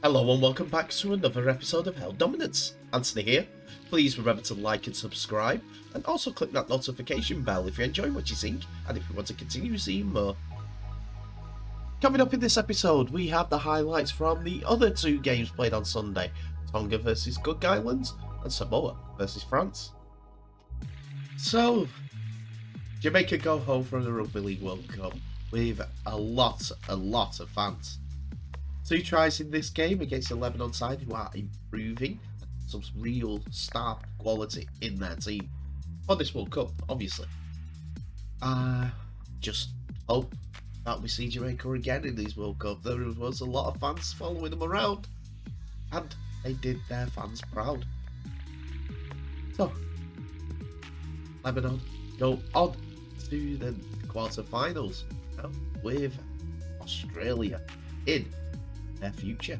Hello and welcome back to another episode of Held Dominance. Anthony here. Please remember to like and subscribe, and also click that notification bell if you enjoy what you see and if you want to continue seeing more. Coming up in this episode, we have the highlights from the other two games played on Sunday, Tonga versus Cook Islands and Samoa versus France. So, Jamaica go home from the Rugby League World Cup with a lot of fans. 2 tries in this game against the Lebanon side, who are improving, some real star quality in their team for this World Cup, obviously. Just hope that we see Jamaica again in this World Cup. There was a lot of fans following them around, and they did their fans proud. So, Lebanon go on to the quarterfinals with Australia in their future.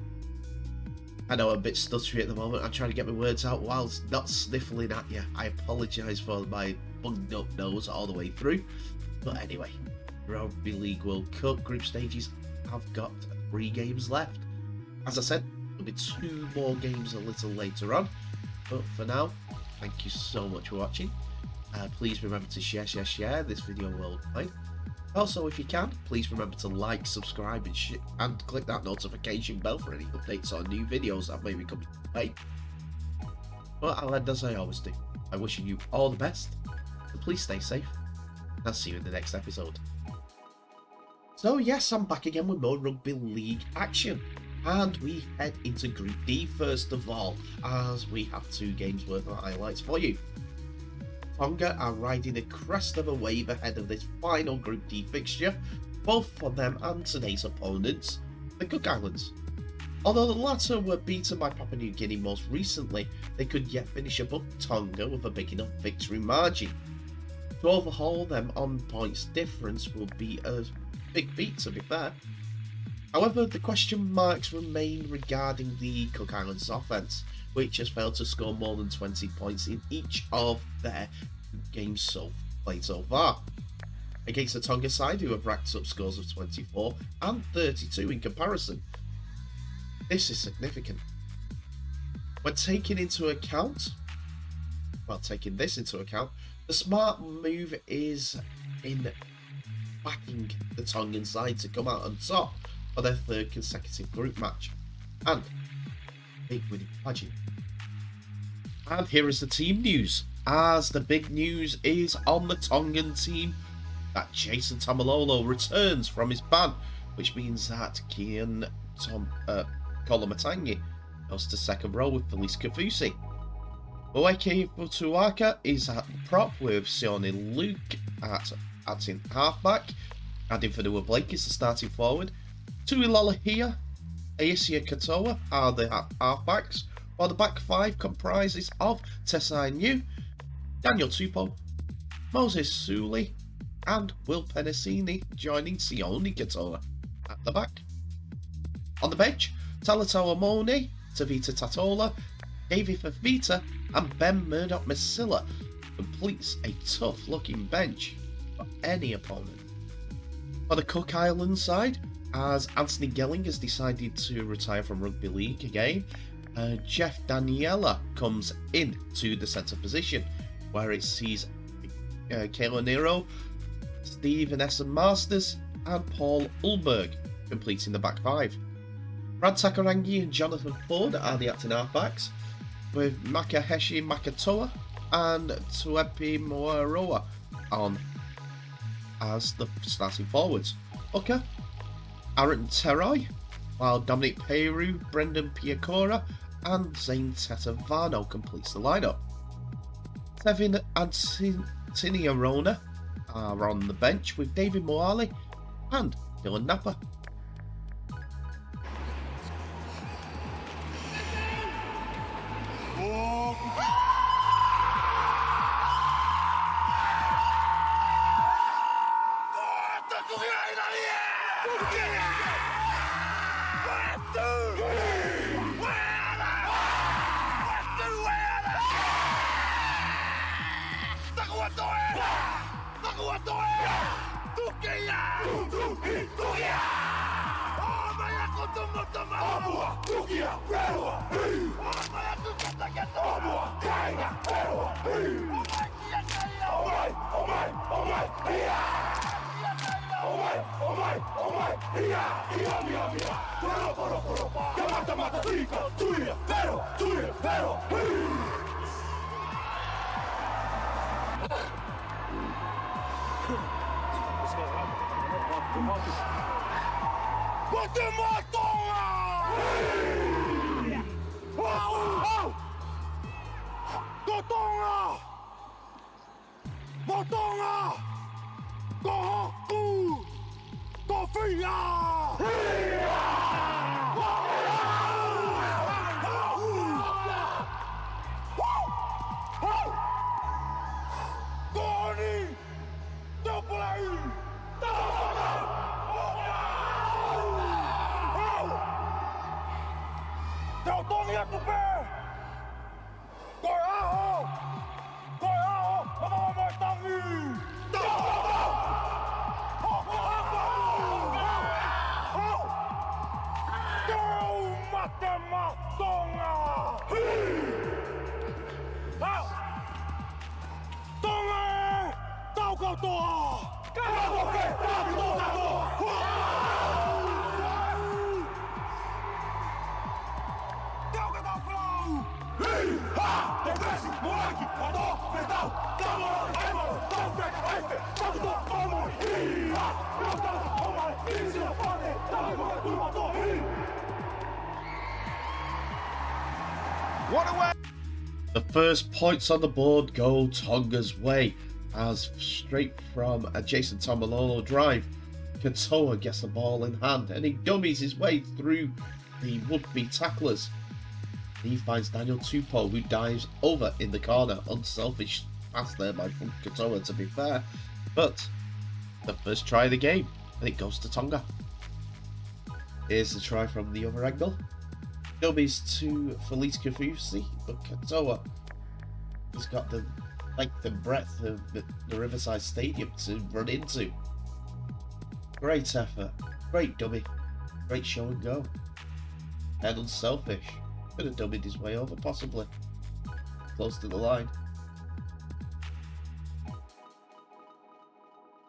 I know I'm a bit stuttery at the moment. I'm trying to get my words out whilst not sniffling at you. I apologise for my bunged up nose all the way through. But anyway, Rugby League World Cup group stages have got 3 games left. As I said, there'll be 2 more games a little later on. But for now, thank you so much for watching. Please remember to share this video worldwide. Also, if you can, please remember to like, subscribe, and click that notification bell for any updates on new videos that may be coming your way. But I'll end as I always do, by wishing you all the best, so please stay safe, and I'll see you in the next episode. So yes, I'm back again with more Rugby League action, and we head into Group D first of all, as we have 2 games worth of highlights for you. Tonga are riding the crest of a wave ahead of this final Group D fixture, both for them and today's opponents, the Cook Islands. Although the latter were beaten by Papua New Guinea most recently, they could yet finish above Tonga with a big enough victory margin. To overhaul them on points difference will be a big feat, to be fair. However, the question marks remain regarding the Cook Islands offence, which has failed to score more than 20 points in each of their games played so far. Against the Tonga side, who have racked up scores of 24 and 32 in comparison. This is significant. When taking this into account, the smart move is in backing the Tongan side to come out on top for their 3rd consecutive group match and big winning pageant. And here is the team news, as the big news is on the Tongan team that Jason Tamalolo returns from his ban, which means that Kian Kolomatangi goes to 2nd row with Felice Kafusi. Oeke Futuaka is at the prop with Sione Luke at in halfback. Adding Fanua Blake is the starting forward. Tuilola Hia, Aisia Katoa are the halfbacks, while the back 5 comprises of Tessai New, Daniel Tupou, Moses Suli, and Will Penasini, joining Sione Katoa at the back. On the bench, Talatoa Mone, Tavita Tatola, Davy Fafita, and Ben Murdoch-Masilla completes a tough-looking bench for any opponent. On the Cook Islands side, as Anthony Gelling has decided to retire from Rugby League again, Jeff Daniela comes into the centre position, where it sees Kayla Nero, Stephen Essen Masters, and Paul Ulberg completing the back 5. Brad Takarangi and Jonathan Ford are the acting halfbacks, with Makaheshi Makatoa and Tuepi Moaroa on as the starting forwards. Hooker, Aaron Teroy, while Dominic Peru, Brendan Piacora, and Zane Tetavano completes the lineup. Sevin and Tiniarona are on the bench with David Moali and Dylan Napa. Apua, tukia, perua, hii! Apua, käynä, perua, hii! Omai, hiä! Omai, hiä! Mia! Poro, ja mata, siika, tuija, vero, hii! Kotimaa Tonga! Tonga! Kohoku! Kofia! Koni! Topulai! Teo Tongia kupe! Koi aho! Mama tangi! Teo matema Tonga! Tonga! Taukotoa! Kaukoke! Taukotoa! Depresi, moleque, mandou, metal, calor, aimolo, talvez, aife, tanto, como, ia, eu tava, omai, ensina, fane, talvez, turma, tô, What a way! The first points on the board go Tonga's way, as straight from adjacent Tomalolo drive, Katoa gets the ball in hand and he dummies his way through the would-be tacklers. He finds Daniel Tupou, who dives over in the corner. Unselfish pass there by Katoa, to be fair. But the first try of the game, and it goes to Tonga. Here's the try from the other angle. Dummies to Felice Kafusi, but Katoa has got the length and breadth of the Riverside Stadium to run into. Great effort, great dummy, great show and go. And unselfish. Could have dummied his way over, possibly. Close to the line.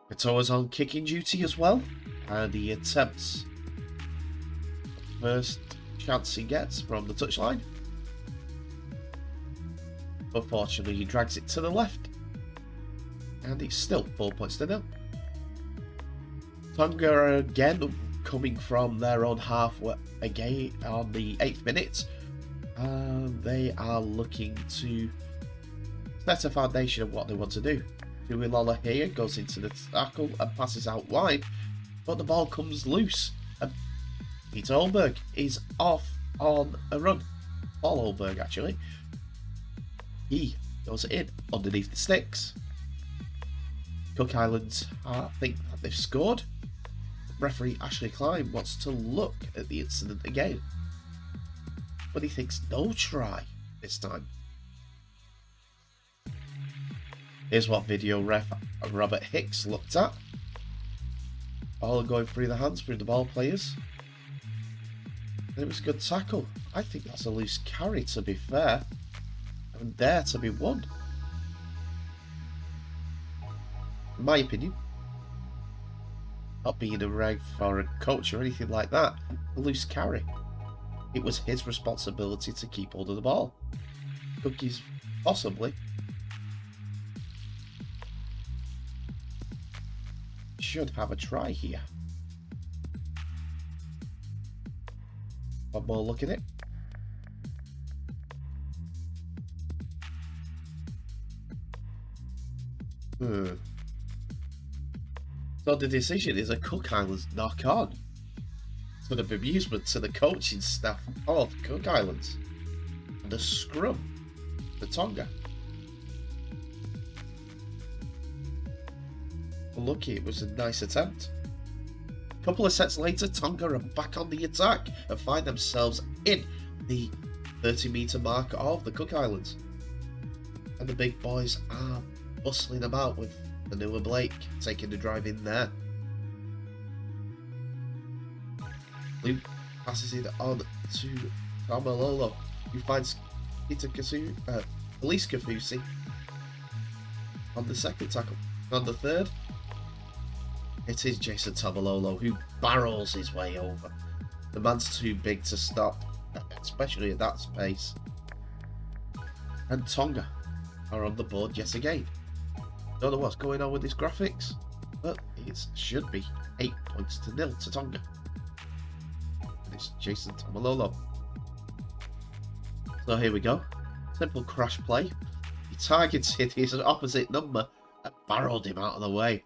Katoa's on kicking duty as well, and he attempts the first chance he gets from the touchline. Unfortunately, he drags it to the left, and it's still 4 points to 0. Tonga are again coming from their own half again on the 8th minute. They are looking to set a foundation of what they want to do. Tuilola here goes into the tackle and passes out wide, but the ball comes loose and Peter Holberg is off on a run. Paul Holberg, actually. He goes in underneath the sticks. Cook Islands think that they've scored. Referee Ashley Klein wants to look at the incident again, but he thinks no try this time. Here's what video ref Robert Hicks looked at. Ball going through the hands through the ball players. And it was a good tackle. I think that's a loose carry, to be fair. And dare to be won. In my opinion. Not being a reg for a coach or anything like that. A loose carry. It was his responsibility to keep hold of the ball. Cookies, possibly. Should have a try here. One more look at it. So the decision is a Cook Islands knock on. For the amusement to the coaching staff of Cook Islands. And a scrum for Tonga. Lucky, it was a nice attempt. A couple of sets later, Tonga are back on the attack and find themselves in the 30-metre mark of the Cook Islands. And the big boys are bustling about with Manua Blake taking the drive in there. Passes it on to Tamalolo, who finds Elise Kafusi on the second tackle. On the third, it is Jason Tamalolo who barrels his way over. The man's too big to stop, especially at that pace. And Tonga are on the board yet again. Don't know what's going on with these graphics, but it should be 8 points to 0 to Tonga. And it's Jason Tamalolo. So here we go. Simple crash play. He targeted his opposite number and barreled him out of the way.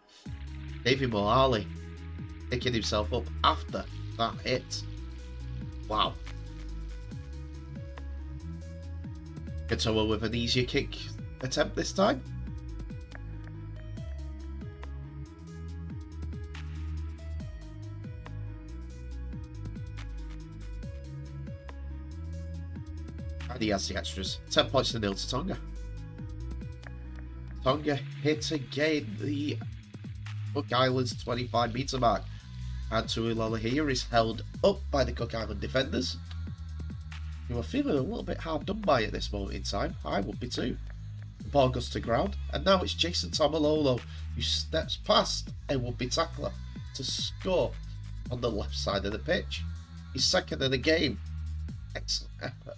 David Mohali picking himself up after that hit. Wow. Katoa with an easier kick attempt this time. And he has the extras. 10 points to 0 to Tonga. Tonga hit again the Cook Islands 25-metre mark. And Tuilola here is held up by the Cook Island defenders, who are feeling a little bit hard done by at this moment in time. I would be too. The ball goes to ground, and now it's Jason Tamalolo who steps past a would-be tackler to score on the left side of the pitch. He's second in the game. Excellent effort.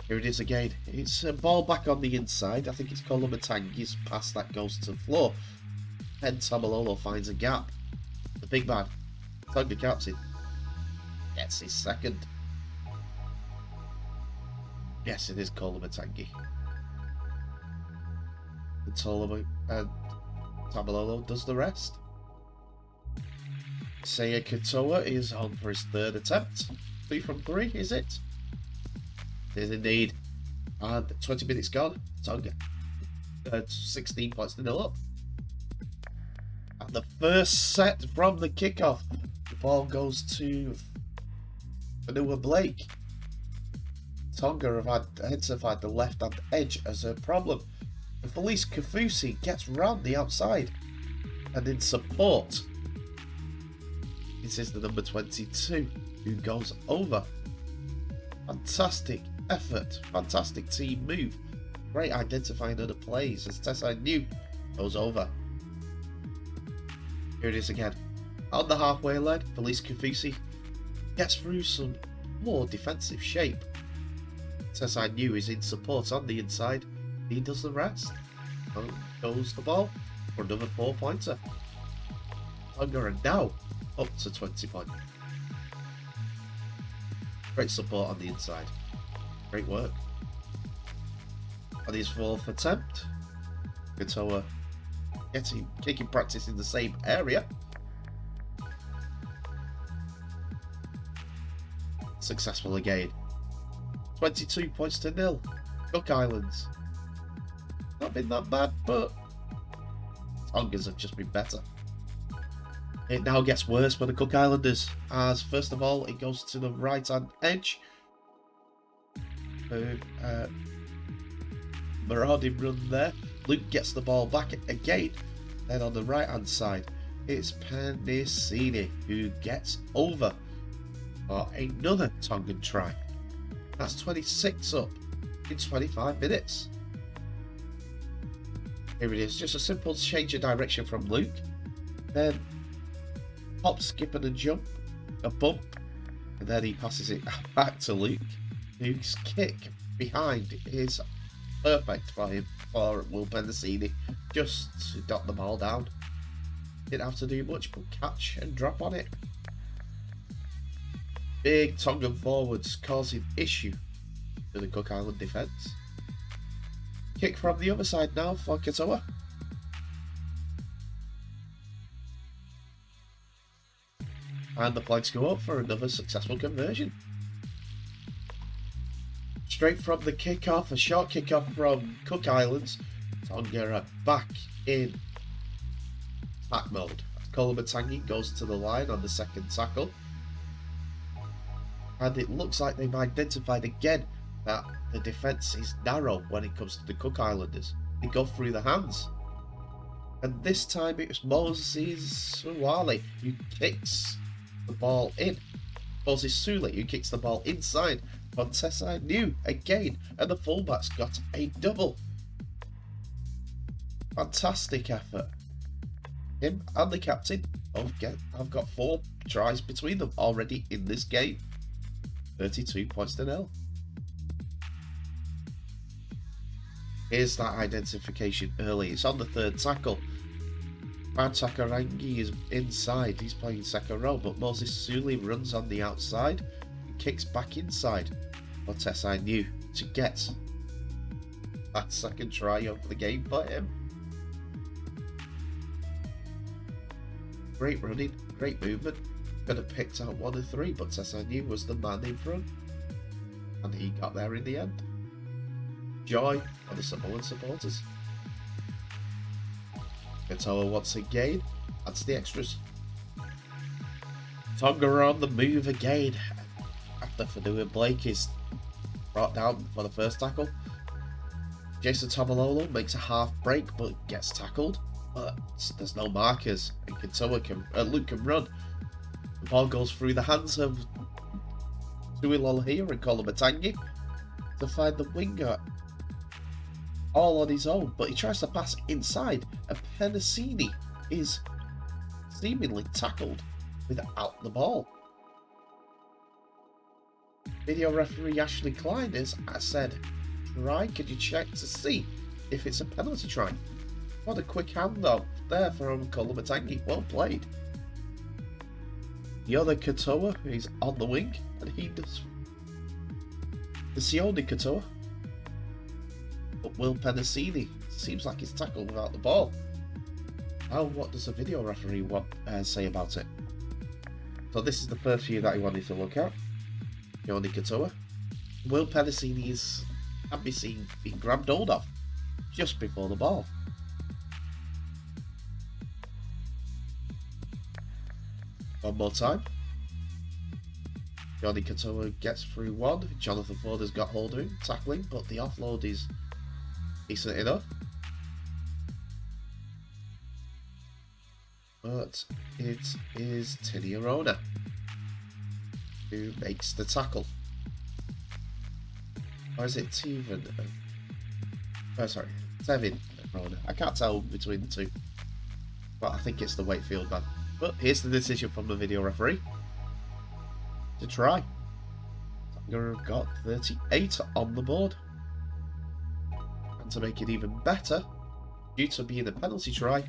Here it is again. It's a ball back on the inside. I think it's Kolomatangi's pass that goes to the floor. And Tamalolo finds a gap. The big man, Tonga captain, gets his second. Yes, it is Kolomatangi. And Tamalolo does the rest. Seiya Katoa is on for his third attempt. 3 from 3, is it? It is indeed. And 20 minutes gone. Tonga 16 points to 0 up. And the first set from the kickoff. The ball goes to Vanua Blake. Tonga have identified the left-hand edge as a problem. And Felice Kafusi gets round the outside. And in support, this is the number 22 who goes over. Fantastic effort, fantastic team move. Great identifying other plays as Tessai New goes over. Here it is again. On the halfway line, Felice Kafusi gets through some more defensive shape. Tessai New is in support on the inside. He does the rest. And goes the ball for another 4-pointer. Tonga are now up to 20 points. Great support on the inside. Great work. On his 4th attempt, Katoa kicking practice in the same area. Successful again. 22 points to 0. Cook Islands. Not been that bad, but Tongas have just been better. It now gets worse for the Cook Islanders, as first of all it goes to the right hand edge. Marauding run there. Luke gets the ball back again. Then on the right hand side, it's Panicini who gets over for another Tongan try. That's 26 up in 25 minutes. Here it is, just a simple change of direction from Luke. Then hop, skip and a jump, a bump, and then he passes it back to Luke, whose kick behind is perfect for him, for Will Panicini, just to dot the ball down. Didn't have to do much but catch and drop on it. Big Tongan forwards causing issue to the Cook Island defence. Kick from the other side now for Katoa. And the flags go up for another successful conversion. Straight from the kickoff, a short kickoff from Cook Islands. Tonga are back in attack mode. Kolomatangi goes to the line on the second tackle. And it looks like they've identified again that the defence is narrow when it comes to the Cook Islanders. They go through the hands. And this time it was Moses Suwale who kicks the ball in. Moses Sule who kicks the ball inside. Montesai New again, and the fullbacks got a double. Fantastic effort. Him and the captain have got 4 tries between them already in this game. 32 points to 0. Here's that identification early. It's on the 3rd tackle. Takarangi is inside. He's playing second row, but Moses Sule runs on the outside and kicks back inside. Montesai New to get that 2nd try of the game for him. Great running, great movement. Could have picked out 1 of 3, but Montesai New was the man in front. And he got there in the end. Joy for the Samoan supporters. Katoa once again adds the extras. Tonga are on the move again after Fanua Blake is brought down for the 1st tackle. Jason Tomalolo makes a half break but gets tackled, but there's no markers and Luke can run. The ball goes through the hands of Tuilolahia and Kolomatangi to find the winger all on his own, but he tries to pass inside and Penasini is seemingly tackled without the ball. Video referee Ashley Klein has said, "Try, could you check to see if it's a penalty try?" What a quick handoff there from Kolomatangi. Well played. The other Katoa is on the wing, and he does the Sione Katoa. But Will Penasini seems like he's tackled without the ball. Now, what does the video referee say about it? So this is the first view that he wanted to look at. Sione Katoa. Will Penasini can be seen being grabbed hold of just before the ball. One more time. Sione Katoa gets through 1. Jonathan Ford has got hold of him, tackling, but the offload is decent enough. But it is Tini Arona who makes the tackle. Or is it Tevin? Tevin Arona. I can't tell between the two. But I think it's the Wakefield man. But here's the decision from the video referee. To try. Tonga have got 38 on the board. And to make it even better, due to being a penalty try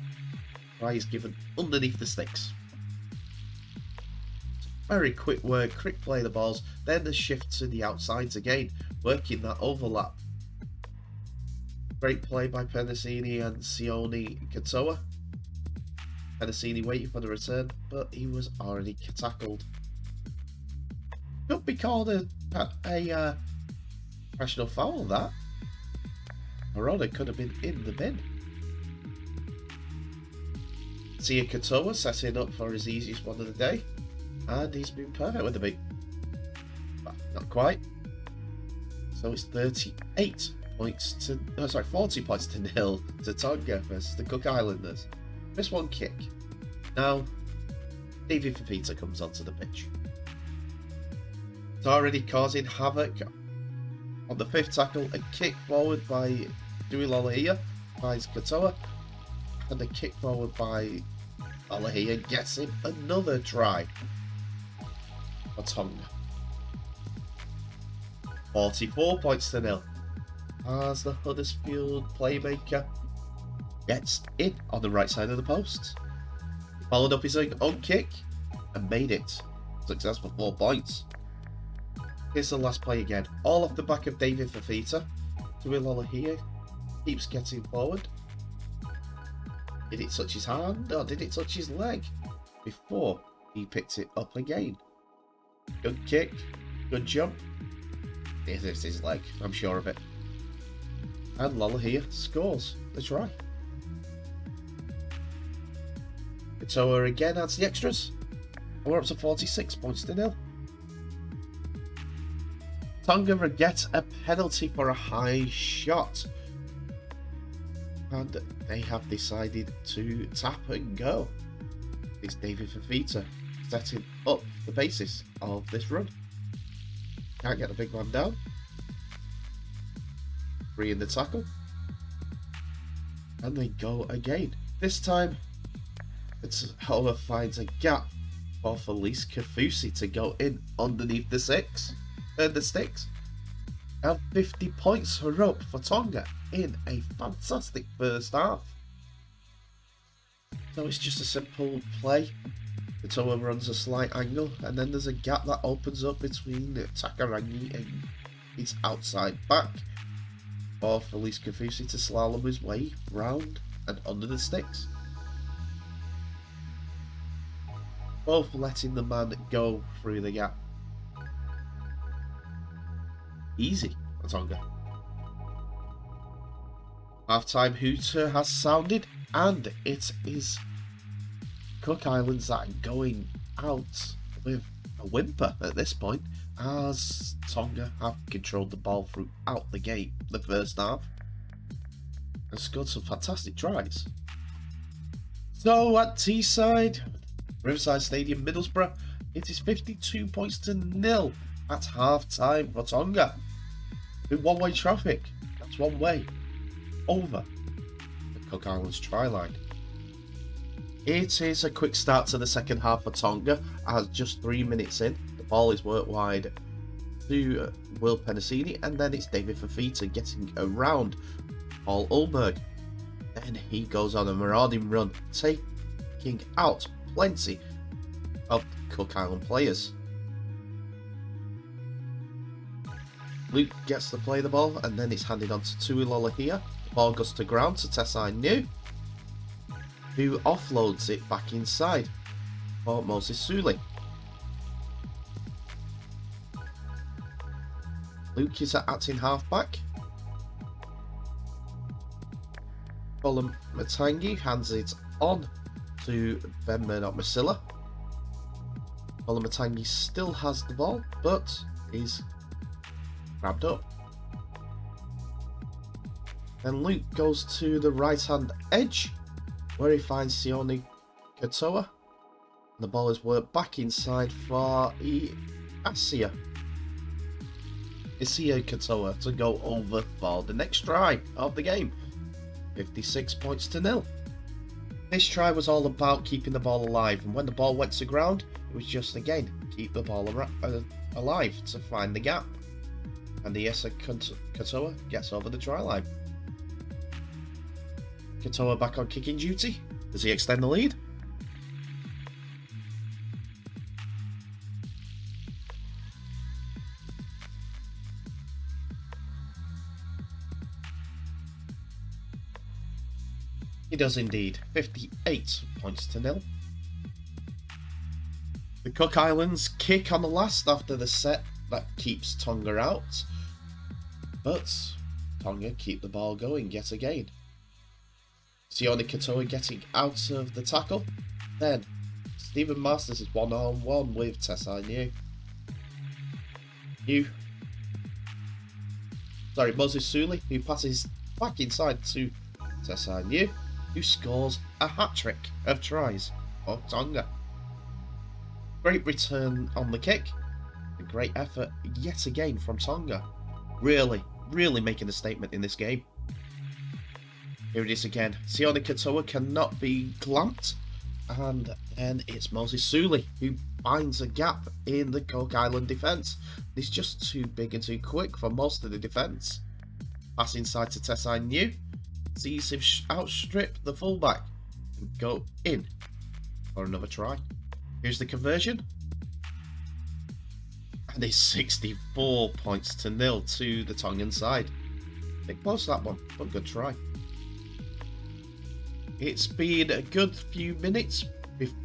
is given underneath the sticks. Very quick work, quick play of the balls, then the shift to the outsides again, working that overlap. Great play by Penasini and Sione Katoa. Penasini waiting for the return, but he was already tackled. Could be called a professional foul, that. Arona could have been in the bin. Sia Katoa setting up for his easiest one of the day, and he's been perfect with the beat. But not quite. So it's 40 points to 0 to Tonga versus the Cook Islanders. Missed one kick. Now, David Fafita comes onto the pitch. It's already causing havoc. On the 5th tackle, a kick forward by Tuilolahia finds Katoa, and a kick forward by Olahia gets him another try for Tonga. 44 points to 0 as the Huddersfield playmaker gets in on the right side of the post. He followed up his own kick and made it successful 4 points. Here's the last play again, all off the back of David Fafita. Tuilolahia keeps getting forward. Did it touch his hand or did it touch his leg before he picked it up again? Good kick, good jump. It is his leg, I'm sure of it. And Lolohea scores the try. Katoa again adds the extras. And we're up to 46 points to 0. Tonga get a penalty for a high shot. and they have decided to tap and go. It's David Fafita setting up the basis of this run. Can't get the big man down. Free in the tackle. And they go again. This time, Samoa finds a gap for Felice Kafusi to go in underneath the sticks. And 50 points are up for Tonga in a fantastic first half. So it's just a simple play. Katoa runs a slight angle, and then there's a gap that opens up between Takarangi and his outside back for Felice Kafusi to slalom his way round and under the sticks. Both letting the man go through the gap. Easy for Tonga. Half-time hooter has sounded, and it is Cook Islands that are going out with a whimper at this point, as Tonga have controlled the ball throughout the game, the first half, and scored some fantastic tries. So at Teesside, Riverside Stadium, Middlesbrough, it is 52 points to 0 at half-time for Tonga. In one-way traffic, that's one way, over the Cook Islands try line. It is a quick start to the second half for Tonga, as just 3 minutes in, the ball is worked wide to Will Penasini, and then it's David Fafita getting around Paul Ulberg. Then he goes on a marauding run, taking out plenty of Cook Island players. Luke gets to play the ball, and then it's handed on to Tuilola here. The ball goes to ground to Tessai New, who offloads it back inside for Moses Suli. Luke is at in half-back. Colin Matangi hands it on to Ben Murdoch-Masilla. Colin Matangi still has the ball, but is grabbed up. Then Luke goes to the right-hand edge, where he finds Sione Katoa. The ball is worked back inside for Isia Katoa to go over for the next try of the game. 56 points to 0. This try was all about keeping the ball alive, and when the ball went to ground, it was just again keep the ball alive to find the gap. And Isia Katoa gets over the try line. Katoa back on kicking duty. Does he extend the lead? He does indeed. 58 points to 0. The Cook Islands kick on the last after the set that keeps Tonga out. But Tonga keep the ball going yet again. Sione Katoa getting out of the tackle. Then Stephen Masters is one-on-one with Tessai New. Moses Suli, who passes back inside to Tessai New, who scores a hat-trick of tries for Tonga. Great return on the kick. A great effort yet again from Tonga. Really making a statement in this game. Here it is again. Sione Katoa cannot be clamped. And then it's Moses Suli who finds a gap in the Cook Island defence. He's just too big and too quick for most of the defence. Pass inside to Tessai New. Sees him outstrip the fullback and go in for another try. Here's the conversion. And it's 64 points to 0 to the Tongan side. Big close that one, but good try. It's been a good few minutes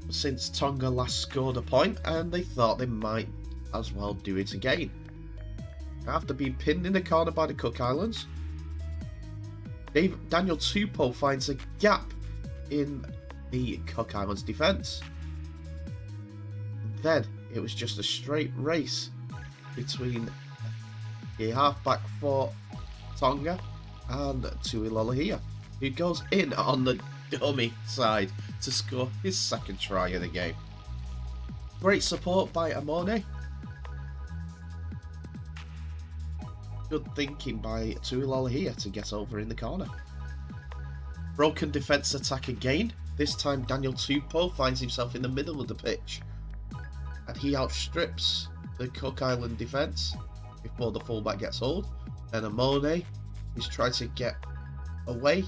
since Tonga last scored a point, and they thought they might as well do it again. After being pinned in the corner by the Cook Islands, Daniel Tupou finds a gap in the Cook Islands defence. Then it was just a straight race between the halfback for Tonga and Tuilola here. who goes in on the dummy side to score his second try of the game. Great support by Amone. Good thinking by Tuilala here to get over in the corner. Broken defence attack again. This time Daniel Tupou finds himself in the middle of the pitch. And he outstrips the Cook Island defence before the fullback gets hold. And Amone is trying to get away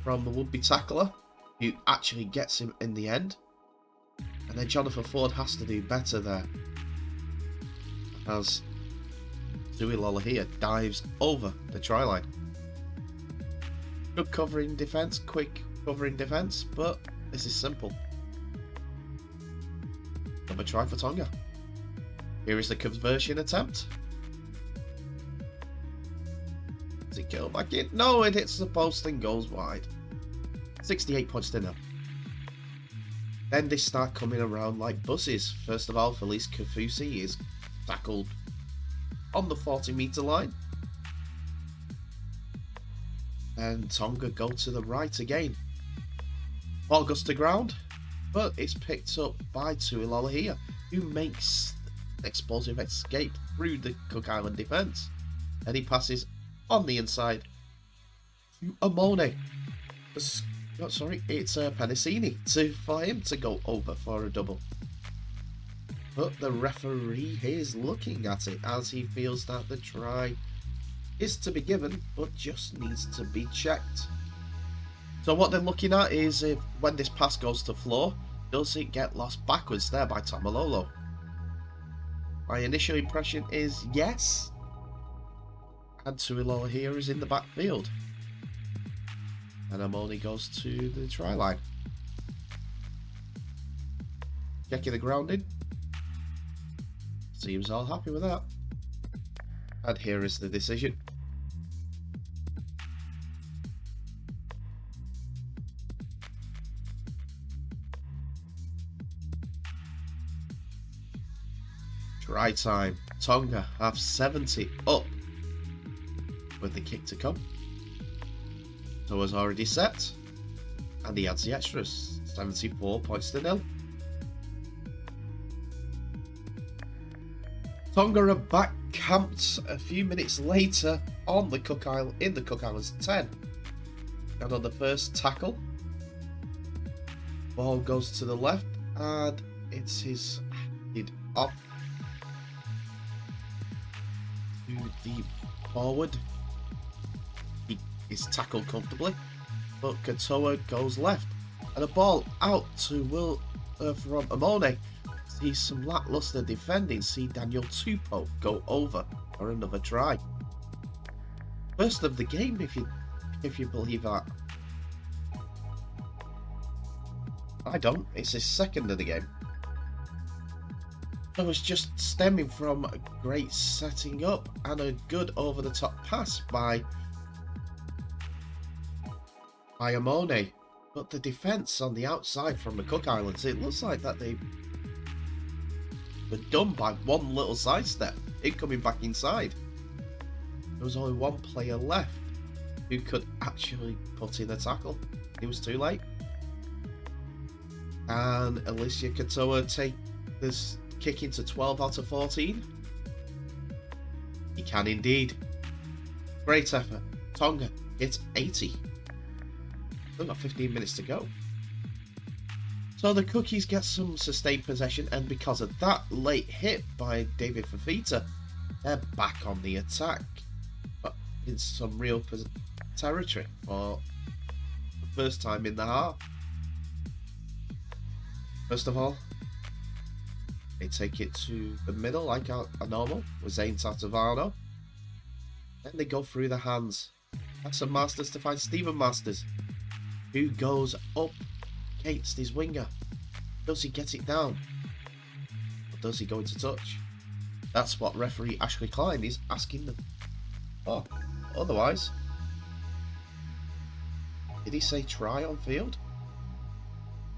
from the would-be tackler, who actually gets him in the end. And then Jonathan Ford has to do better there, as Tuilala here dives over the try line. Good covering defence, quick covering defence, but this is simple. Another try for Tonga. Here is the conversion attempt. Does it go back in? No, it hits the post and goes wide. 68 points to 0. Then they start coming around like buses. First of all, Felice Kafusi is tackled on the 40-metre line. And Tonga go to the right again. Ball goes to ground, but it's picked up by Tuilala here, who makes an explosive escape through the Cook Island defence. And he passes on the inside to Amone. It's Penasini for him to go over for a double. But the referee is looking at it as he feels that the try is to be given, but just needs to be checked. So what they're looking at is if when this pass goes to floor, does it get lost backwards there by Tamalolo? My initial impression is yes. And Tuilala here is in the backfield. And Amoni goes to the try line. Checking the grounding. Seems all happy with that. And here is the decision. Try time. Tonga have 70 up with the kick to come. So was already set, and he adds the extras. 74 points to 0. Tonga are back camped a few minutes later on the Cook Island in the Cook Islands 10. And on the first tackle, ball goes to the left, and it's his handed off to deep forward. He is tackled comfortably, but Katoa goes left, and a ball out to from Amone. See some lackluster defending. See Daniel Tupou go over for another try. First of the game, if you believe that. I don't. It's his second of the game. It was just stemming from a great setting up and a good over-the-top pass by Amone. But the defence on the outside from the Cook Islands, it looks like that they were done by one little sidestep. It coming back inside. There was only one player left who could actually put in a tackle. It was too late. And Alicia Katoa take this kick into 12 out of 14. He can indeed. Great effort. Tonga hits 80. Still got 15 minutes to go. So the Cookies get some sustained possession, and because of that late hit by David Fafita, they're back on the attack. But in some real territory for the first time in the half. First of all, they take it to the middle like a normal with Zane Tatavano. Then they go through the hands. That's some Masters to find Stephen Masters, who goes up against his winger. Does he get it down? Or does he go into touch? That's what referee Ashley Klein is asking them. Oh, otherwise, did he say try on field?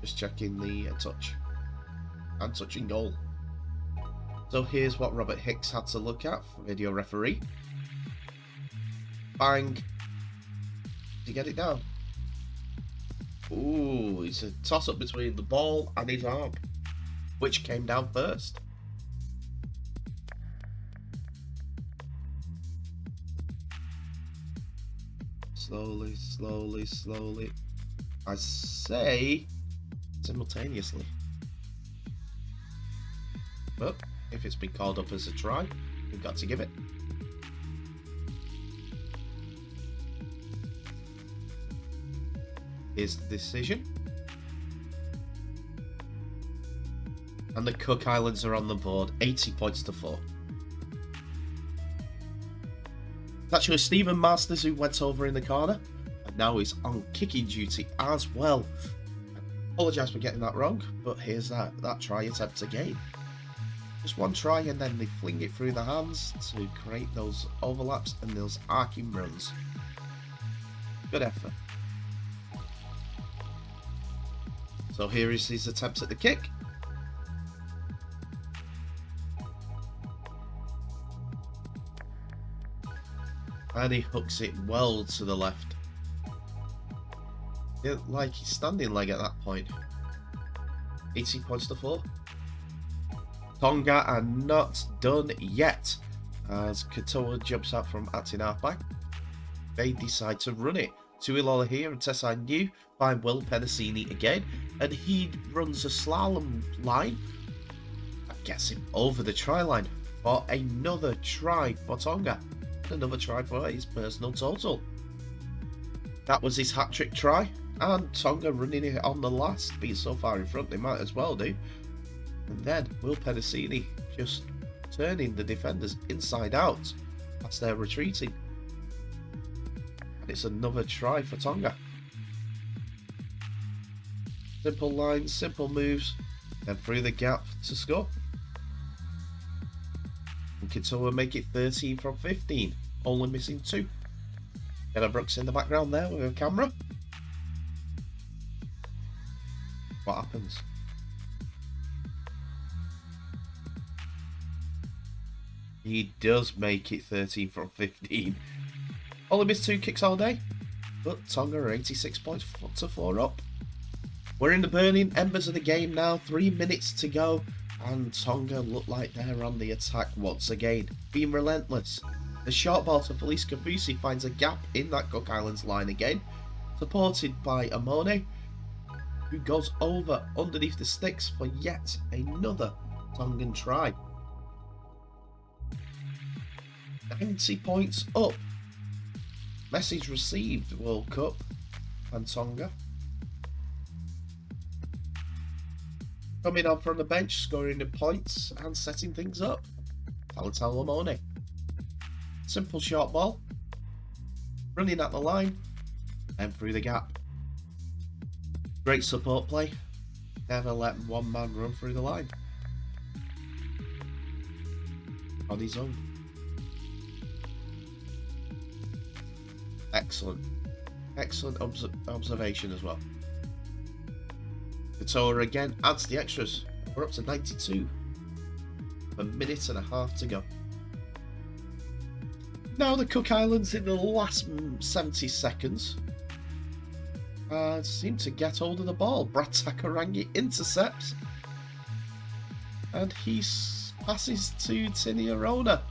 Just checking the touch. And touching goal. So here's what Robert Hicks had to look at for video referee. Bang. Did he get it down? Ooh, it's a toss-up between the ball and his arm. Which came down first? Slowly, slowly, slowly. I say simultaneously. But if it's been called up as a try, we've got to give it. Here's the decision. And the Cook Islands are on the board, 80 points to 4. It's actually Stephen Masters who went over in the corner, and now he's on kicking duty as well. I apologise for getting that wrong, but here's that try attempt again. Just one try and then they fling it through the hands to create those overlaps and those arcing runs. Good effort. So here is his attempt at the kick. And he hooks it well to the left. Like he's standing leg at that point. 80 points to 4. Tonga are not done yet. As Katoa jumps out from acting halfback, they decide to run it. Tuilola here and Tessai New find Will Penasini again, and he runs a slalom line that gets him over the try line for another try for Tonga. Another try for his personal total. That was his hat-trick try, and Tonga running it on the last, being so far in front they might as well do. And then Will Penasini just turning the defenders inside out as they're retreating. And it's another try for Tonga. Simple lines, simple moves, then through the gap to score. And Katoa make it 13 from 15, only missing 2. Jenna Brooks in the background there with a camera. What happens? He does make it 13 from 15. Only missed 2 kicks all day, but Tonga are 86 points to 4 up. We're in the burning embers of the game now, 3 minutes to go, and Tonga look like they're on the attack once again, being relentless. The short ball to Felice Kafusi finds a gap in that Cook Islands line again, supported by Amone, who goes over underneath the sticks for yet another Tongan try. 90 points up. Message received, World Cup and Tonga. Coming on from the bench, scoring the points and setting things up. Talatau Amone. Simple short ball. Running at the line and through the gap. Great support play. Never let one man run through the line. On his own. Excellent. Excellent observation as well. Katoa again adds the extras. We're up to 92. A minute and a half to go. Now the Cook Islands in the last 70 seconds seem to get hold of the ball. Brad Takarangi intercepts. And he passes to Tini Arona.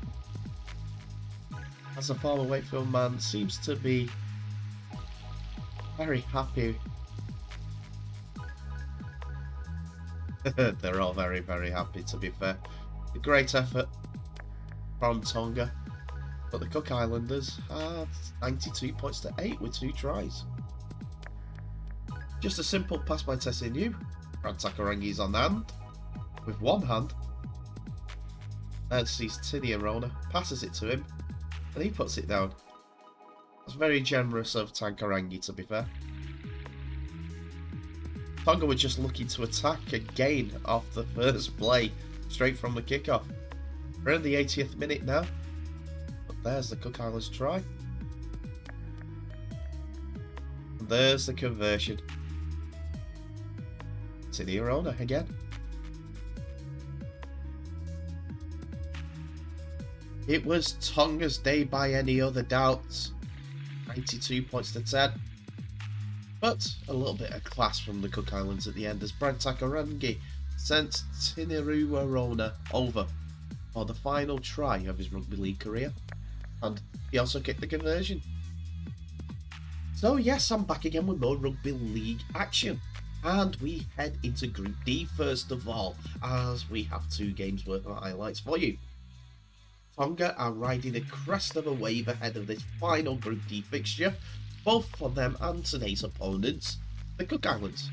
As a former Wakefield man, seems to be very happy. They're all very, very happy, to be fair. A great effort from Tonga. But the Cook Islanders had 92 points to 8 with 2 tries. Just a simple pass by Tessie New. Brad Takarangi's on the hand. With one hand. And sees Tini Arona, passes it to him. And he puts it down. That's very generous of Takarangi, to be fair. Tonga were just looking to attack again off the first play, straight from the kickoff. We're in the 80th minute now. But there's the Cook Islands try. And there's the conversion. Tini Arona again. It was Tonga's day by any other doubt. 92 points to 10. But a little bit of class from the Cook Islands at the end as Brent Takarangi sent Tiniruarona over for the final try of his rugby league career, and he also kicked the conversion. So yes, I'm back again with more rugby league action, and we head into Group D first of all, as we have 2 games worth of highlights for you. Tonga are riding a crest of a wave ahead of this final Group D fixture, both for them and today's opponents, the Cook Islands.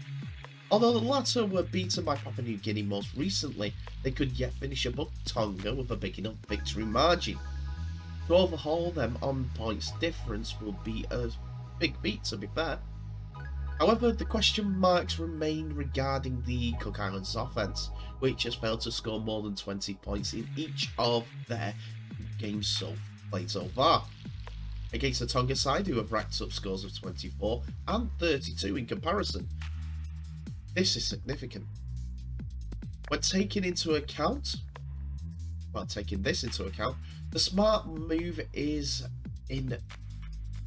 Although the latter were beaten by Papua New Guinea most recently, they could yet finish above Tonga with a big enough victory margin. To overhaul them on points difference will be a big feat, to be fair. However, the question marks remain regarding the Cook Islands offence, which has failed to score more than 20 points in each of their games played so far, against the Tonga side, who have racked up scores of 24 and 32 in comparison. This is significant. When taking this into account, the smart move is in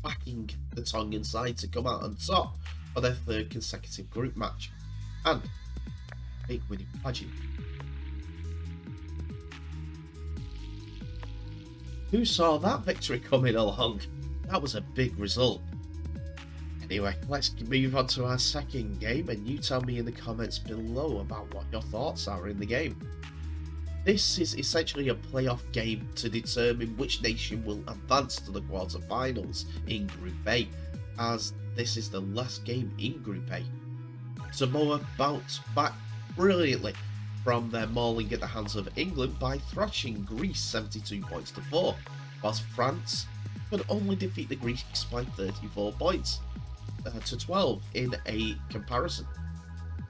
backing the Tongan side to come out on top for their 3rd consecutive group match, and big winning pageant. Who saw that victory coming along? That was a big result. Anyway, let's move on to our second game, and you tell me in the comments below about what your thoughts are in the game. This is essentially a playoff game to determine which nation will advance to the quarterfinals in Group A, as this is the last game in Group A. Samoa bounced back brilliantly from their mauling at the hands of England by thrashing Greece 72 points to 4, whilst France could only defeat the Greeks by 34 points to 12 in a comparison.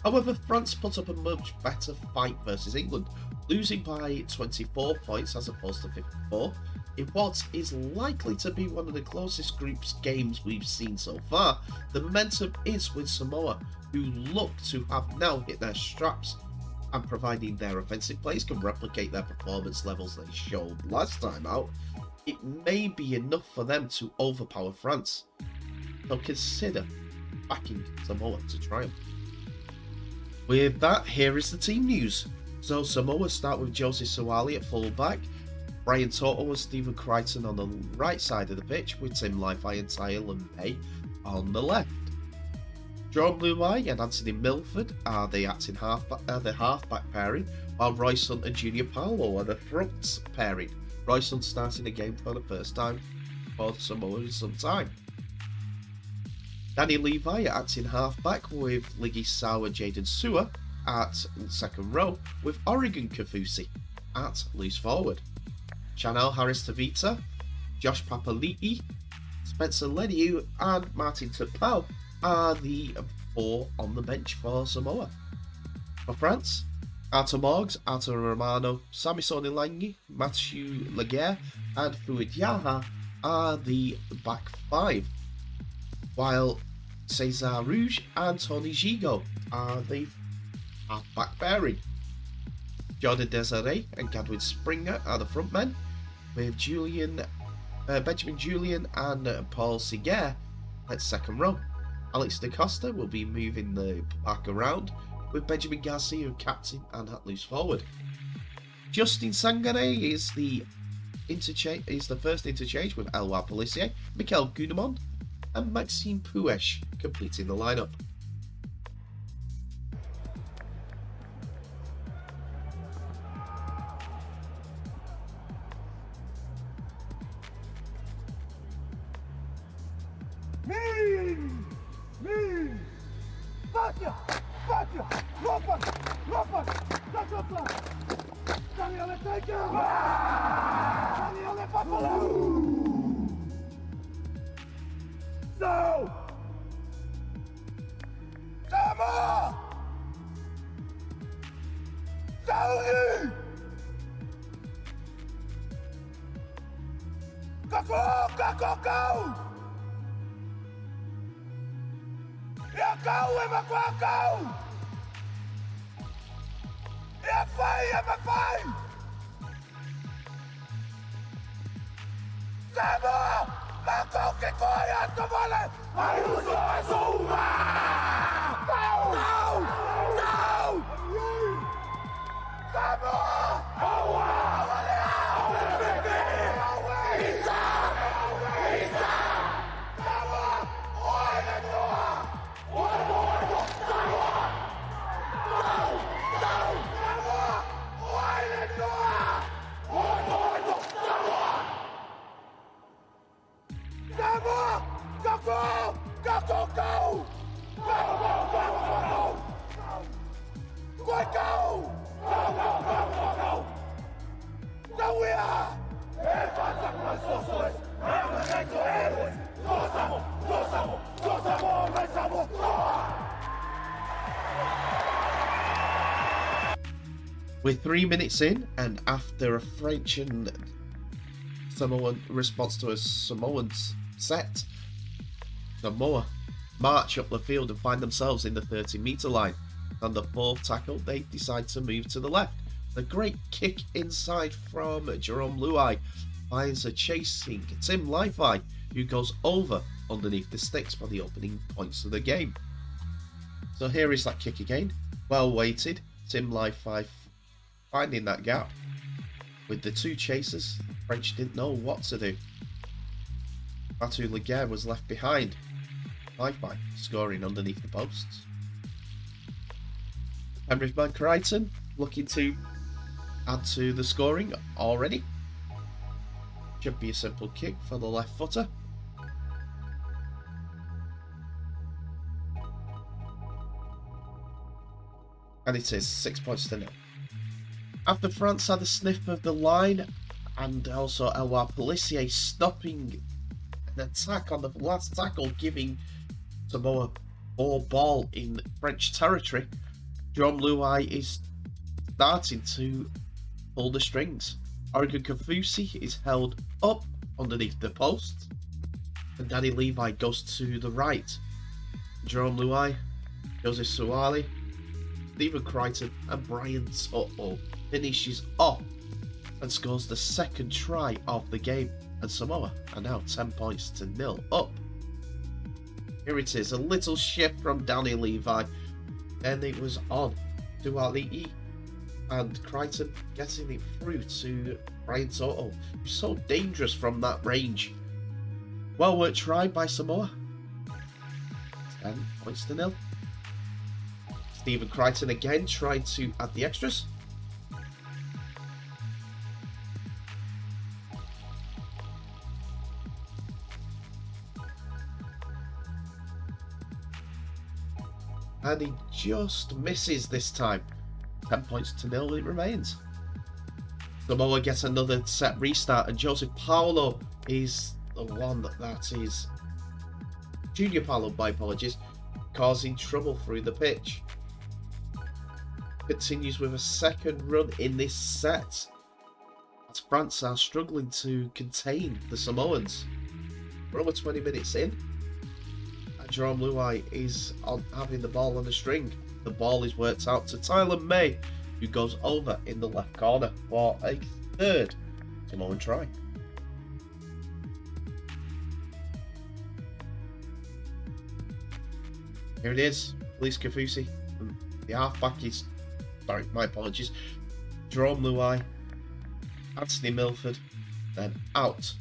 However, France put up a much better fight versus England, losing by 24 points as opposed to 54 in what is likely to be one of the closest groups games we've seen so far. The momentum is with Samoa, who look to have now hit their straps, and providing their offensive players can replicate their performance levels they showed last time out, it may be enough for them to overpower France. So consider backing Samoa to triumph. With that, here is the team news. So Samoa start with Josie Sawali at fullback, Brian Toto and Stephen Crichton on the right side of the pitch, with Tim Lifey and Tyler May on the left. John Blue-Eye and Anthony Milford are the halfback pairing, while Royce Hunt and Junior Paulo are the front pairing. Royce Hunt starting the game for the first time for Samoa in some time. Danny Levi acting halfback, with Liggy Sau and Jaden Sewer at second row, with Oregon Kafusi at loose forward. Chanel Harris Tavita, Josh Papali'i, Spencer Leniu and Martin Tapau are the 4 on the bench for Samoa. For France, Arthur Morgs, Arthur Romano, Samisoni Langi, Mathieu Laguerre and Fuad Yaha are the back 5, while Cesar Rouge and Tony Gigot are the half-back pairing. Jordan Desiree and Gadwin Springer are the front men, with Benjamin Julian and Paul Seguer at second row. Alex DaCosta will be moving the pack around, with Benjamin Garcia captain and at loose forward. Justin Sangare is the first interchange, with Elwar Polissier, Mikel Gunamon and Maxime Puesh completing the lineup. Go! Ja go, go! Ja fai! Samoa! Ma con che coi a vale! Aiuto a Zuma! Samoa! Go, go, go! Go, go, go, go, go! Go, go! Go, go, go, go, go! Samoa! We're 3 minutes in, and after a French and Samoan response to a Samoan set, Samoa march up the field and find themselves in the 30-meter line. On the fourth tackle, they decide to move to the left. The great kick inside from Jerome Luai finds a chasing Tim Lifey, who goes over underneath the sticks for the opening points of the game. So here is that kick again. Well weighted. Tim Lifey finding that gap. With the two chasers, the French didn't know what to do. Batu Laguerre was left behind. Lifey scoring underneath the posts. Penrith Crichton looking to add to the scoring already. Should be a simple kick for the left footer. And it is 6 points to 0. After France had a sniff of the line, and also Eloi Pelissier stopping an attack on the last tackle, giving Samoa more ball in French territory, Jerome Luai is starting to pull the strings. Oregon Kafusi is held up underneath the post, and Danny Levi goes to the right. Jerome Luai, Joseph Suwali, Stephen Crichton and Brian Toto finishes off and scores the second try of the game, and Samoa are now 10 points to 0 up. Here it is, a little shift from Danny Levi, then it was on to Ali'i, and Crichton getting it through to Brian Toto, who's so dangerous from that range. Well worked try by Samoa. 10 points to 0. Stephen Crichton again trying to add the extras. And he just misses this time. 10 points to 0 it remains. Samoa gets another set restart, and Joseph Paulo is the one that is Junior Paulo, my apologies, causing trouble through the pitch. Continues with a second run in this set, as France are struggling to contain the Samoans. We're over 20 minutes in, and Jerome Luai is having the ball on the string. The ball is worked out to Tyler May, who goes over in the left corner for a third Samoan try. Here it is, Elise Kafusi. The halfback is, sorry, my apologies, Jerome Luai, Anthony Milford, then out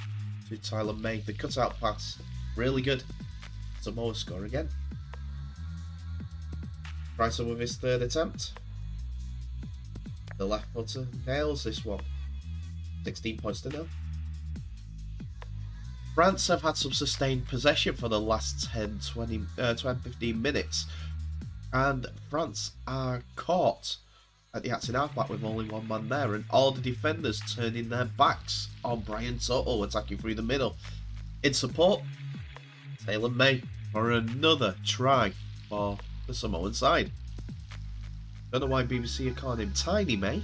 to Tyler May. The cutout pass, really good. Samoa score again. Crichton with his third attempt. The left footer nails this one. 16 points to 0. France have had some sustained possession for the last 15 minutes, and France are caught at the acting halfback with only one man there, and all the defenders turning their backs on Brian Toto attacking through the middle. In support, Taylor May for another try for the Samoan side. Don't know why BBC are calling him Tiny May,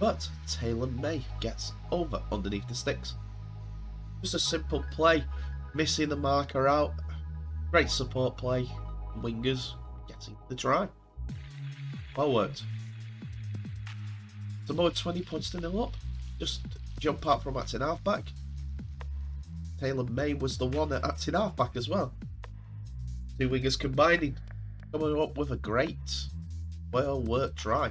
but Taylor May gets over underneath the sticks. Just a simple play, missing the marker out. Great support play. Wingers getting the try. Well worked. Samoa 20 points to 0 up. Just jump out from acting halfback. Taylor May was the one at acting halfback as well. Two wingers combining, coming up with a great, well worked try.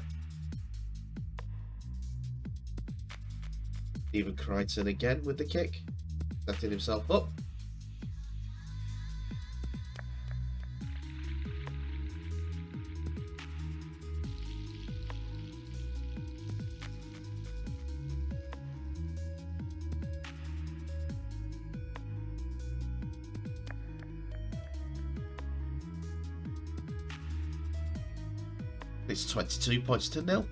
Stephen Crichton again with the kick, setting himself up. It's 22 points to nil.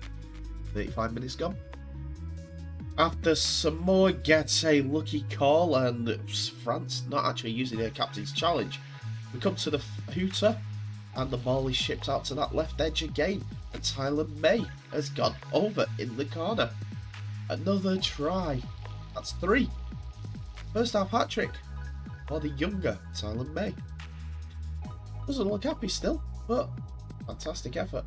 35 minutes gone. After Samoa gets a lucky call and France not actually using their captain's challenge, we come to the hooter and the ball is shipped out to that left edge again, and Tyler May has gone over in the corner. Another try. That's 3. First half hat-trick for the younger Tyler May. Doesn't look happy still, but fantastic effort.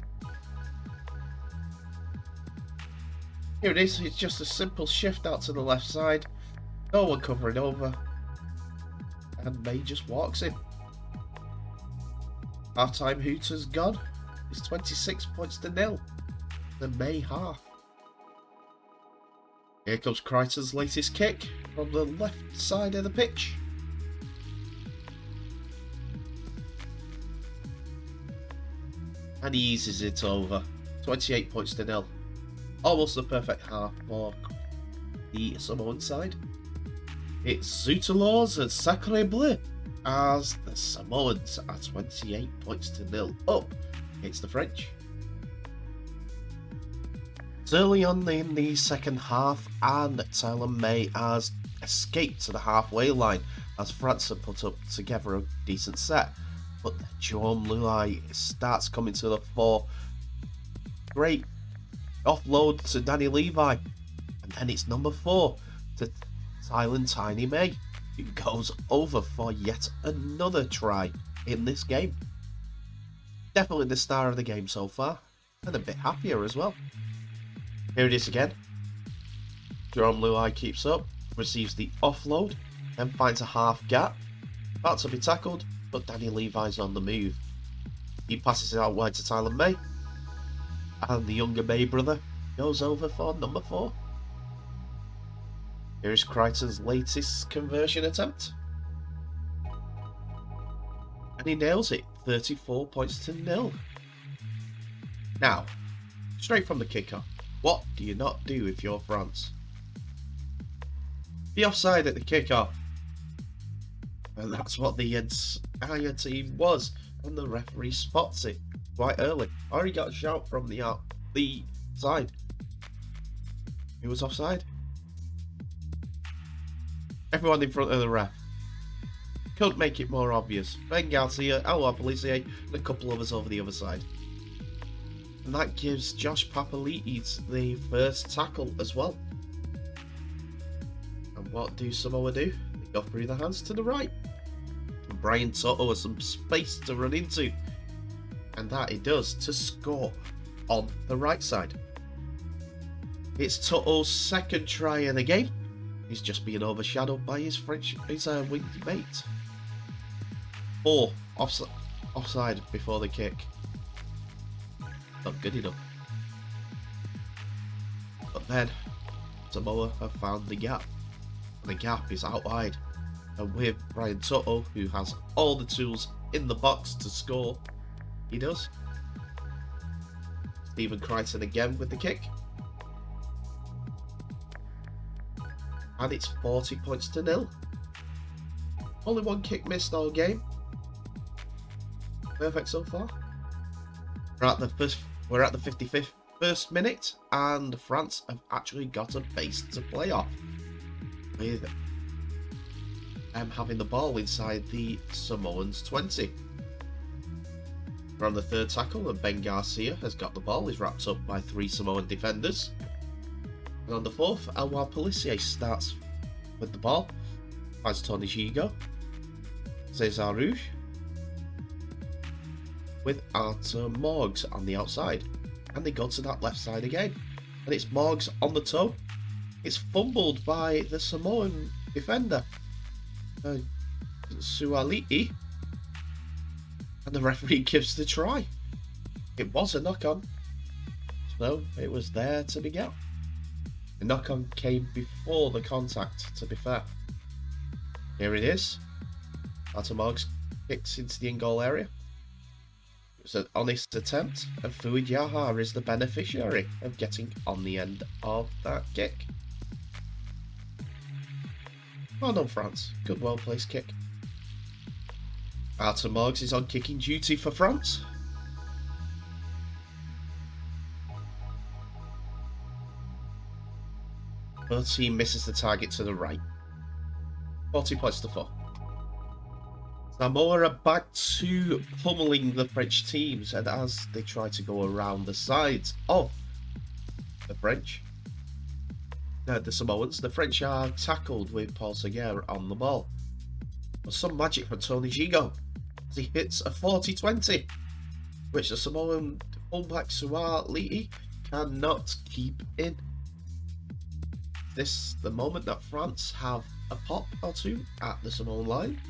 Here it is, it's just a simple shift out to the left side, no one covering over, and May just walks in. Half-time Hooters gone, it's 26 points to nil, the May half. Here comes Crichton's latest kick from the left side of the pitch. And he eases it over, 28 points to nil. Almost the perfect half for the Samoan side. It's Zoutelaws and Sacre Bleu as the Samoans are 28 points to nil up against the French. It's early on in the second half and Tyler May has escaped to the halfway line as France have put up together a decent set. But Jerome Luai starts coming to the fore. Great offload to Danny Levi, and then it's number 4 to Tylen Tiny May, who goes over for yet another try in this game. Definitely the star of the game so far, and a bit happier as well. Here it is again. Jerome Luai keeps up, receives the offload, then finds a half gap, about to be tackled, but Danny Levi's on the move. He passes it out wide to Tyler May, and the younger May brother goes over for number 4. Here is Crichton's latest conversion attempt. And he nails it, 34 points to nil. Now, straight from the kickoff, what do you not do if you're France? Be offside at the kickoff. And that's what the entire team was, and the referee spots it quite early. Already got a shout from the side. He was offside. Everyone in front of the ref. Couldn't make it more obvious. Ben Garcia, RLWC2021, and a couple of us over the other side. And that gives Josh Papalitis the first tackle as well. And what do Samoa do? They go through the hands to the right. And Brian Toto has some space to run into. And that he does to score on the right side. It's Toto's second try in the game. He's just being overshadowed by his wing mate. 4 offside before the kick. Not good enough. But then Samoa have found the gap. And the gap is out wide. And with Brian Toto, who has all the tools in the box to score, he does. Stephen Crichton again with the kick. And it's 40 points to nil. Only one kick missed all game. Perfect so far. We're at the 55th minute, and France have actually got a base to play off, with them having the ball inside the Samoans 20. We're on the third tackle, and Ben Garcia has got the ball. He's wrapped up by 3 Samoan defenders. And on the fourth, Elwar Pelissier starts with the ball. Finds Tony Gigo, Cesar Rouge, with Arthur Morgs on the outside. And they go to that left side again. And it's Morgs on the toe. It's fumbled by the Samoan defender, Sualiti. And the referee gives the try. It was a knock-on. So it was there to be got. The knock-on came before the contact, to be fair. Here it is. Arthur Morgs kicks into the in-goal area. It was an honest attempt, and Fuid Yaha is the beneficiary of getting on the end of that kick. Well done, France. Good, well-placed kick. Arthur Morgs is on kicking duty for France. Both team misses the target to the right. 40 points to 4. Samoa are back to pummeling the French teams, and as they try to go around the sides of the Samoans, the French are tackled with Paul Seguer on the ball. But some magic from Tony Gigo as he hits a 40-20, which the Samoan fullback Suar Liti cannot keep in. This the moment that France have a pop or two at the Samoan line.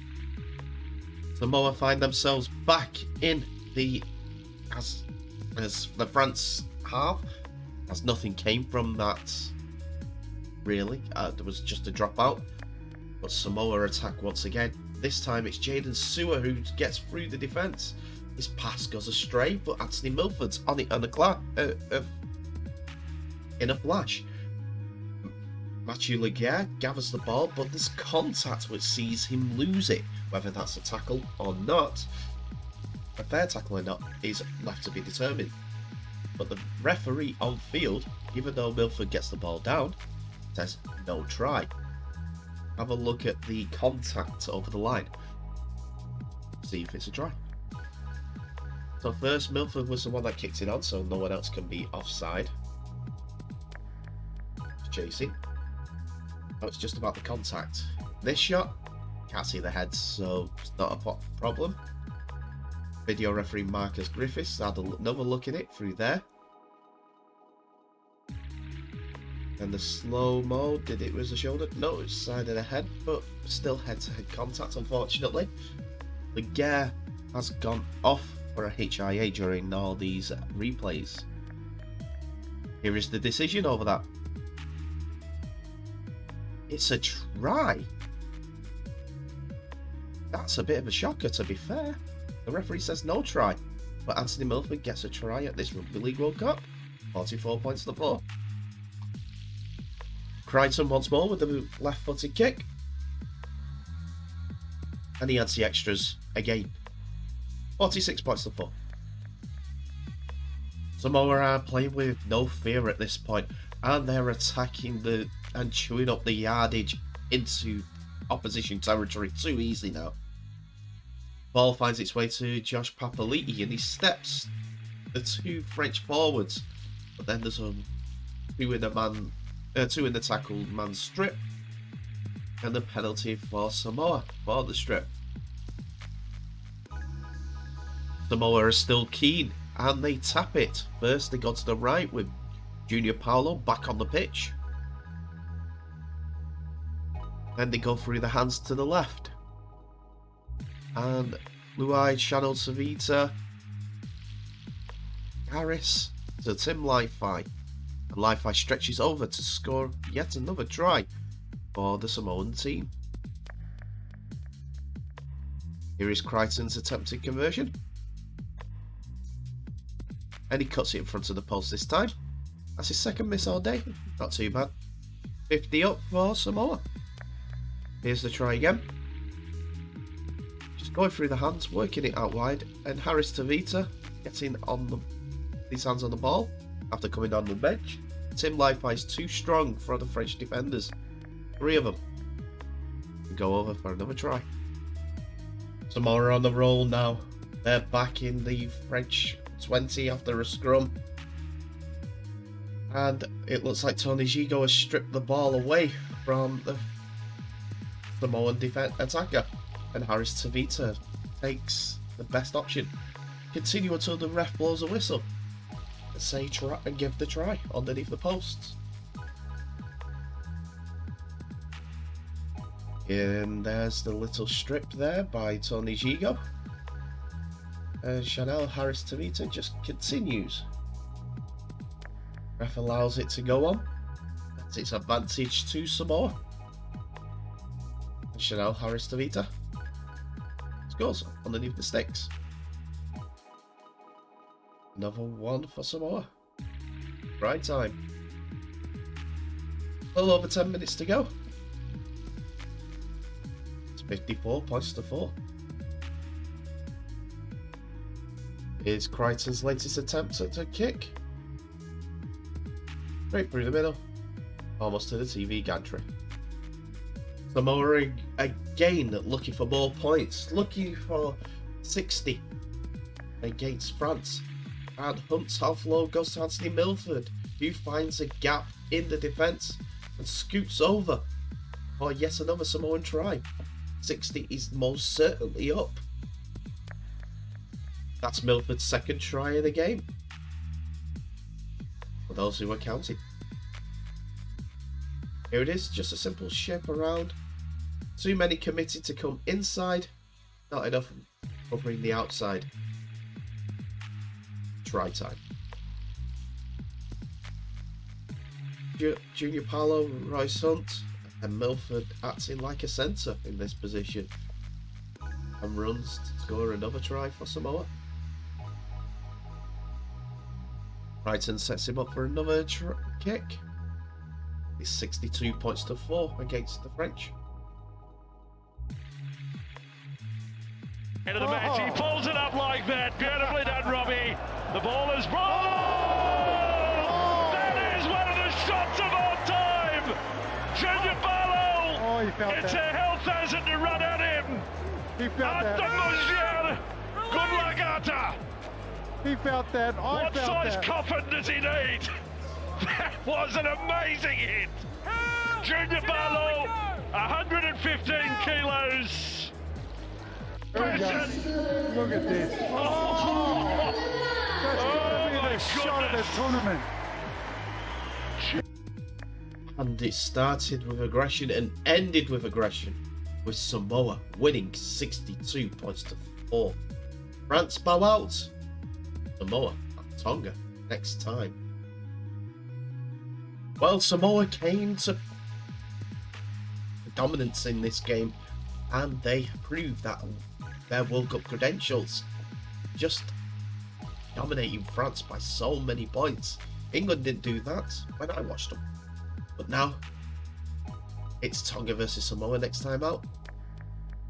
Samoa find themselves back in the as the France half, as nothing came from that really. There was just a dropout, but Samoa attack once again. This time it's Jaden Sewer who gets through the defence. His pass goes astray, but Anthony Milford's on it in a flash. Mathieu Laguerre gathers the ball, but there's contact which sees him lose it. Whether that's a tackle or not, a fair tackle or not, is left to be determined. But the referee on field, even though Milford gets the ball down, says no try. Have a look at the contact over the line. See if it's a try. So first, Milford was the one that kicked it on, so no one else can be offside. Chasing. Oh, it's just about the contact. This shot, can't see the head, so it's not a problem. Video referee Marcus Griffiths had another look at it through there. And the slow-mo, it was a shoulder? No, it's side of the head, but still head-to-head contact, unfortunately. Laguerre has gone off for a HIA during all these replays. Here is the decision over that. It's a try. That's a bit of a shocker, to be fair. The referee says no try, but Anthony Milford gets a try at this Rugby League World Cup. 44 points to 4. Crichton once more with the left-footed kick. And he adds the extras again. 46 points to 4. Samoa are playing with no fear at this point, and they're attacking and chewing up the yardage into opposition territory too easily now. Ball finds its way to Josh Papali'i, and he steps the two French forwards, but then there's two in the tackle man strip, and the penalty for Samoa for the strip. Samoa are still keen, and they tap it. First they go to the right with Junior Paulo back on the pitch. Then they go through the hands to the left. And Luai channeled Savita Harris to Tim Lifei. And Lifei stretches over to score yet another try for the Samoan team. Here is Crichton's attempted conversion. And he cuts it in front of the post this time. That's his second miss all day. Not too bad. 50 up for Samoa. Here's the try again. Just going through the hands, working it out wide, and Harris Tavita getting on his hands on the ball after coming on the bench. Tim Lifei is too strong for the French defenders. 3 of them. Go over for another try. Samoa are on the roll now. They're back in the French 20 after a scrum. And it looks like Tony Gigo has stripped the ball away from the Samoan attacker, and Harris Tavita takes the best option. Continue until the ref blows a whistle and say try and give the try underneath the posts. And there's the little strip there by Tony Gigo. And Chanel Harris Tavita just continues. Ref allows it to go on. That's its advantage to Samoa. And Chanel Harris Tavita scores underneath the sticks. Another one for Samoa. Right time. A little over 10 minutes to go. It's 54 points to 4. Here's Crichton's latest attempt at a kick. Straight through the middle. Almost to the TV gantry. Samoa again looking for more points, looking for 60 against France. And Hunt's offload goes to Anthony Milford, who finds a gap in the defence and scoops over for yet another Samoan try. 60 is most certainly up. That's Milford's second try of the game, for those who are counting. Here it is, just a simple shape around. Too many committed to come inside, not enough covering the outside. Try time. Junior Paulo, Royce Hunt, and Milford acting like a centre in this position, and runs to score another try for Samoa. Brighton sets him up for another kick. It's 62 points to 4 against the French. Into the match, he pulls it up like that. Beautifully done, Robbie. The ball is that is one of the shots of our time. Junior Paulo. It's a health hazard to run at him. He felt that. Good luck, Ata. He felt that. What size coffin does he need? That was an amazing hit. Junior Paulo, 115 kilos. Look at this. That's going to be the shot of the tournament. And it started with aggression and ended with aggression, with Samoa winning 62 points to 4. France bow out. Samoa and Tonga next time. Well, Samoa came to dominance in this game, and they proved that their World Cup credentials, just dominating France by so many points. England didn't do that when I watched them, but now it's Tonga versus Samoa next time out.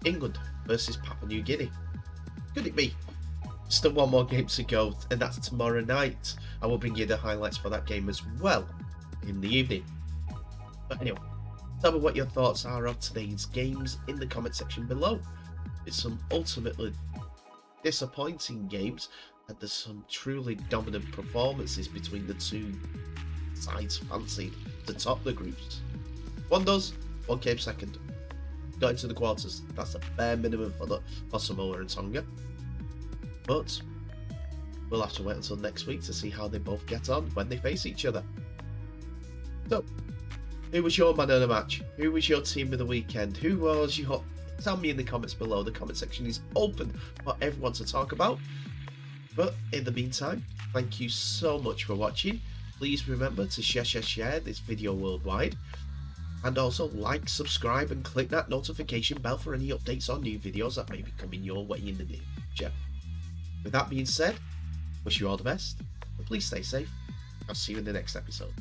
England versus Papua New Guinea. Could it be? Still one more game to go, and that's tomorrow night. I will bring you the highlights for that game as well in the evening. But anyway, tell me what your thoughts are of today's games in the comment section below. It's some ultimately disappointing games, and there's some truly dominant performances between the two sides fancied to top the groups. One does, one came second. Got into the quarters. That's the bare minimum for Samoa and Tonga. But we'll have to wait until next week to see how they both get on when they face each other. So, who was your man of the match? Who was your team of the weekend? Who was your... Tell me in the comments below. The comment section is open for everyone to talk about. But in the meantime, thank you so much for watching. Please remember to share this video worldwide. And also like, subscribe, and click that notification bell for any updates on new videos that may be coming your way in the near future. With that being said, wish you all the best, and please stay safe. I'll see you in the next episode.